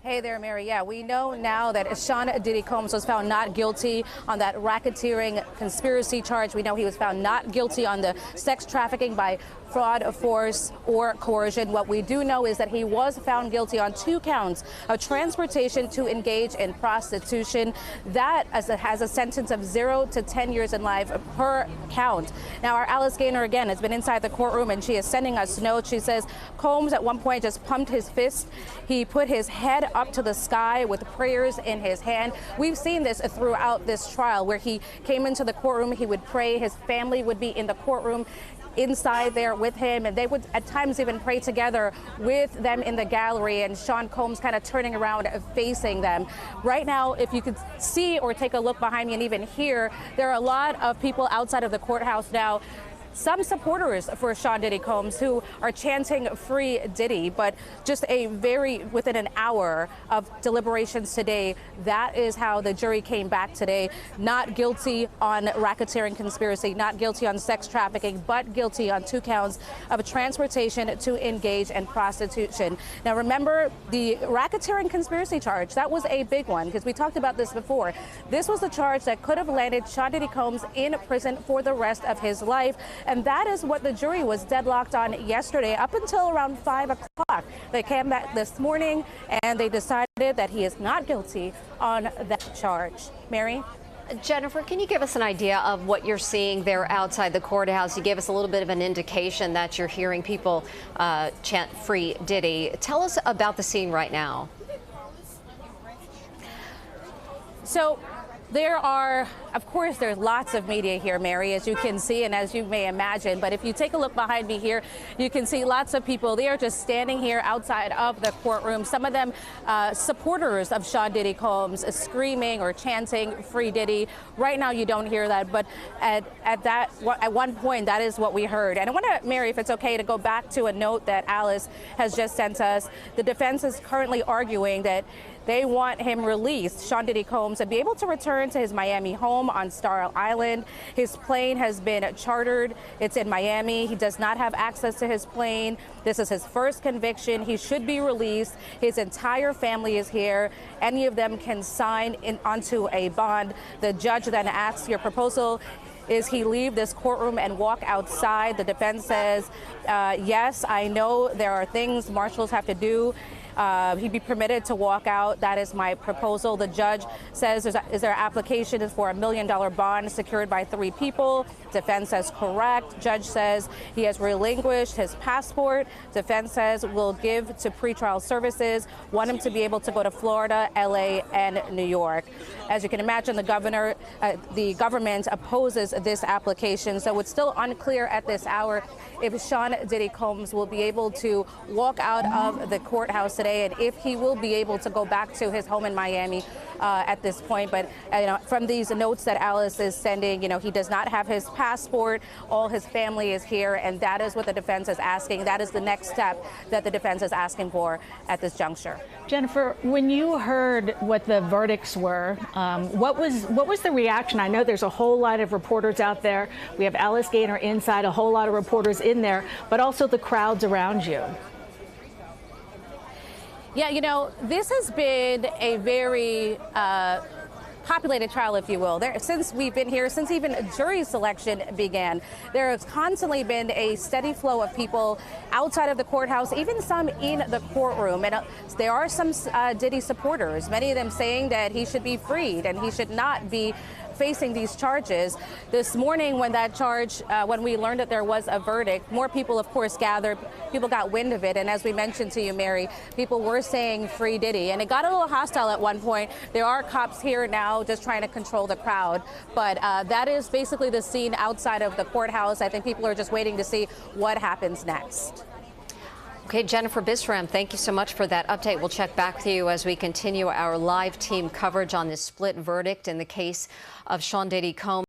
Hey there, Mary. Yeah, we know now that Sean Diddy Combs was found not guilty on that racketeering conspiracy charge. We know he was found not guilty on the sex trafficking by fraud, force, or coercion. What we do know is that he was found guilty on 2 counts of transportation to engage in prostitution. That has a sentence of 0 to 10 years in life per count. Now, our Alice Gaynor, again, has been inside the courtroom, and she is sending us notes. She says Combs at one point just pumped his fist. He put his head up to the sky with prayers in his hand. We've seen this throughout this trial where he came into the courtroom, he would pray, his family would be in the courtroom inside there with him, and they would at times even pray together with them in the gallery, and Sean Combs kind of turning around facing them. Right now, if you could see or take a look behind me and even hear, there are a lot of people outside of the courthouse now. Some supporters for Sean Diddy Combs who are chanting "Free Diddy," but just within an hour of deliberations today, that is how the jury came back today. Not guilty on racketeering conspiracy, not guilty on sex trafficking, but guilty on 2 counts of transportation to engage in prostitution. Now, remember the racketeering conspiracy charge, that was a big one because we talked about this before. This was the charge that could have landed Sean Diddy Combs in prison for the rest of his life. And that is what the jury was deadlocked on yesterday up until around 5 o'clock. They came back this morning and they decided that he is not guilty on that charge. Mary? Jennifer, can you give us an idea of what you're seeing there outside the courthouse? You gave us a little bit of an indication that you're hearing people chant "Free Diddy." Tell us about the scene right now. So there are, of course, there's lots of media here, Mary, as you can see and as you may imagine. But if you take a look behind me here, you can see lots of people. They are just standing here outside of the courtroom. Some of them supporters of Sean Diddy Combs screaming or chanting "Free Diddy." Right now, you don't hear that. But at one point, that is what we heard. And I want to, Mary, if it's okay, to go back to a note that Alice has just sent us. The defense is currently arguing that they want him released, Sean Diddy Combs, and be able to return to his Miami home on Star Island. His plane has been chartered. It's in Miami. He does not have access to his plane. This is his first conviction. He should be released. His entire family is here. Any of them can sign onto a bond. The judge then asks, your proposal is he leave this courtroom and walk outside? The defense says, yes, I know there are things marshals have to do. He'd be permitted to walk out. That is my proposal. The judge says, is there application for $1 million bond secured by 3 people? Defense says correct. Judge says he has relinquished his passport. Defense says we'll give to pretrial services. Want him to be able to go to Florida, LA, and New York. As you can imagine, the government opposes this application. So it's still unclear at this hour if Sean Diddy Combs will be able to walk out of the courthouse today and if he will be able to go back to his home in Miami at this point. But from these notes that Alice is sending, he does not have his passport. All his family is here, and that is what the defense is asking. That is the next step that the defense is asking for at this juncture. Jennifer, when you heard what the verdicts were, what was the reaction? I know there's a whole lot of reporters out there. We have Alice Gaynor inside, a whole lot of reporters in there, but also the crowds around you. Yeah, this has been a very populated trial, if you will. Since we've been here, since even jury selection began, there has constantly been a steady flow of people outside of the courthouse, even some in the courtroom. And there are some Diddy supporters, many of them saying that he should be freed and he should not be facing these charges. This morning, when we learned that there was a verdict, more people, of course, gathered. People got wind of it, and as we mentioned to you, Mary, people were saying "Free Diddy," and it got a little hostile at one point. There are cops here now just trying to control the crowd, but that is basically the scene outside of the courthouse. I think people are just waiting to see what happens next. Okay, Jennifer Bisram, thank you so much for that update. We'll check back with you as we continue our live team coverage on this split verdict in the case of Sean Diddy Combs.